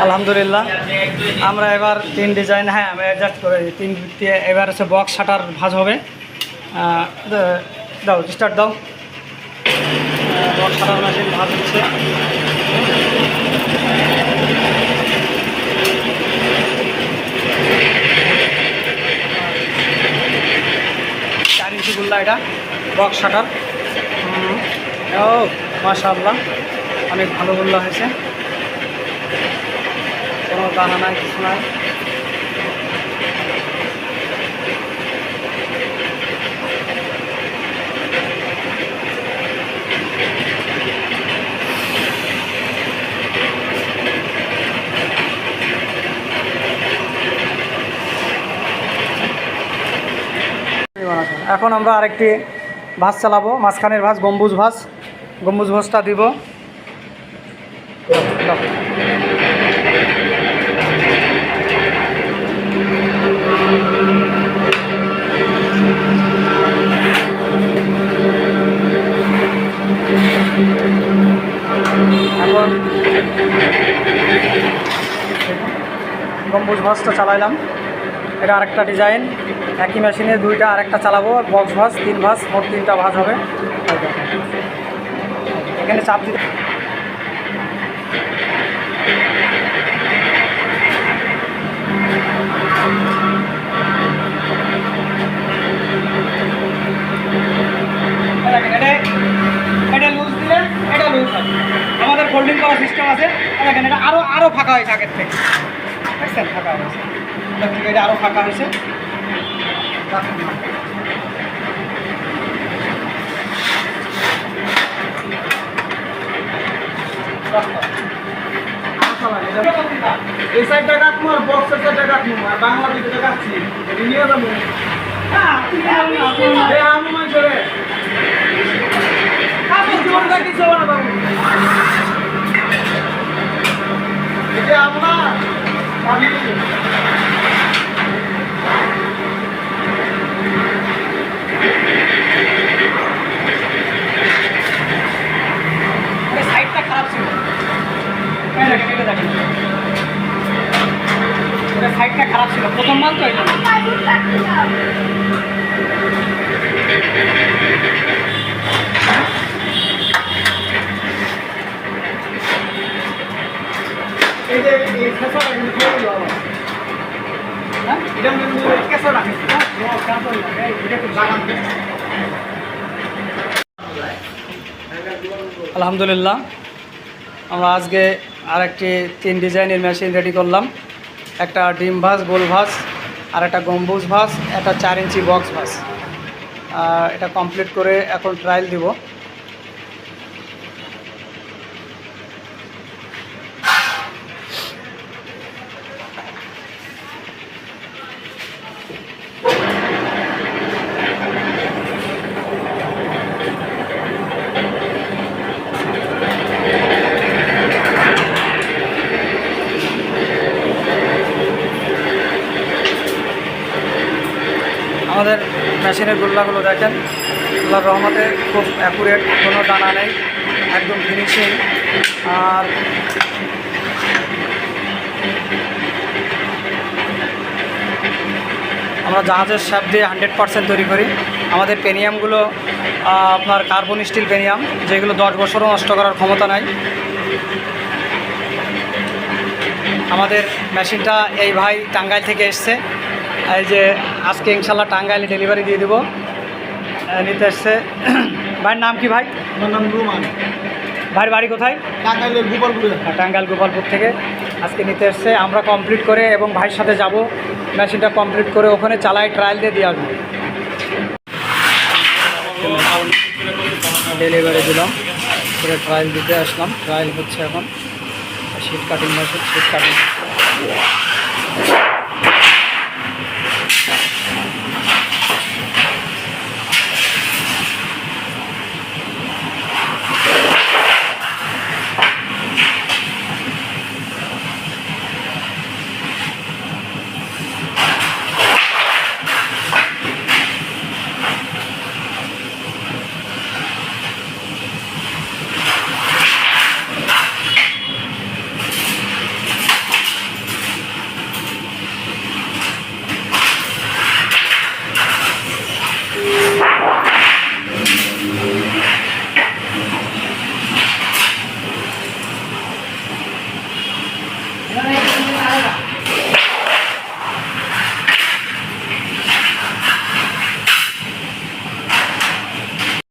আলহামদুলিল্লাহ আমরা এবার তিন ডিজাইন, হ্যাঁ আমি অ্যাডজাস্ট করে তিন দিয়ে এবার হচ্ছে বক্স শাটার ভাঁজ হবে। দাও স্টার্ট দাও। বক্স শাটার মেশিন ভাঁজ হচ্ছে। 4 ইঞ্চি গুল্লা এটা বক্স শাটার। ও মাশাআল্লাহ অনেক ভালো গুল্লা হয়েছে, কোনো দানা নাই কিছু নাই। এখন আমরা আরেকটি ভাঁজ চালাবো, মাঝখানের ভাঁজ, গম্বুজ ভাঁজ। গম্বুজ ভাঁজটা দিব। এখন গম্বুজ ভাঁজটা চালাইলাম। এটা আরেকটা ডিজাইন, একই মেশিনে দুইটা আরেকটা চালাবো। বক্স ভাঁজ 3 ভাঁজ, মোট 3টা ভাঁজ হবে। এখানে চাপ দিতে এটা লুজ দিলে এটা লুজ হবে। আমাদের ফোল্ডিং করার সিস্টেম আছে। দেখেন এটা আরও ফাঁকা হয়েছে আগের থেকে, দেখছেন ফাঁকা হয়েছে, এটা আরও ফাঁকা হয়েছে। এই সাইডটা কাটবো আর বক্সের সাইডটা কাটবো আর বাংলা দিকে কাটছি নিয়ে যাবো। আমি মাইছরে আপনি জীবনটা কিছু হবে না বাবু, এটা আমরা আমি সাইডটা খারাপ ছিল। সাইডটা খারাপ ছিল, প্রথম মাল তো এটা। আলহামদুলিল্লাহ আমরা আজকে আরেকটি 3 ডিজাইনের মেশিন রেডি করলাম। একটা ডিম ভাঁজ, গোল ভাঁজ, আর একটা গম্বুজ ভাঁজ, একটা 4 ইঞ্চি বক্স ভাঁজ। এটা কমপ্লিট করে এখন ট্রায়াল দিব। আমাদের মেশিনের গোল্লাগুলো দেখেন, আল্লাহর রহমতে খুব অ্যাকুরেট, কোনো দানা নেই, একদম ফিনিশিং। আর আমরা জাহাজের শ্যাপ দিয়ে 100% তৈরি করি। আমাদের পেনিয়ামগুলো আপনার কার্বন স্টিল পেনিয়াম, যেগুলো 10 বছরও নষ্ট করার ক্ষমতা নাই। আমাদের মেশিনটা এই ভাই টাঙ্গাইল থেকে এসছে, এই যে আজকে ইনশাল্লাহ টাঙ্গাইলে ডেলিভারি দিয়ে দেবো। নিতে এসছে। ভাইয়ের নাম কি ভাই? আমার নাম রুমান। ভাইয়ের বাড়ি কোথায়? টাঙ্গাইলের গোপালপুরে। টাঙ্গাইল গোপালপুর থেকে আজকে নিতে এসছে। আমরা কমপ্লিট করে এবং ভাইয়ের সাথে যাব, মেশিনটা কমপ্লিট করে ওখানে চালাই ট্রায়াল দিয়ে দিয়ে আসবো। ডেলিভারি দিলাম, করে ট্রায়াল দিতে আসলাম। ট্রায়াল হচ্ছে এখন। Sheet cutting machine, sheet cutting.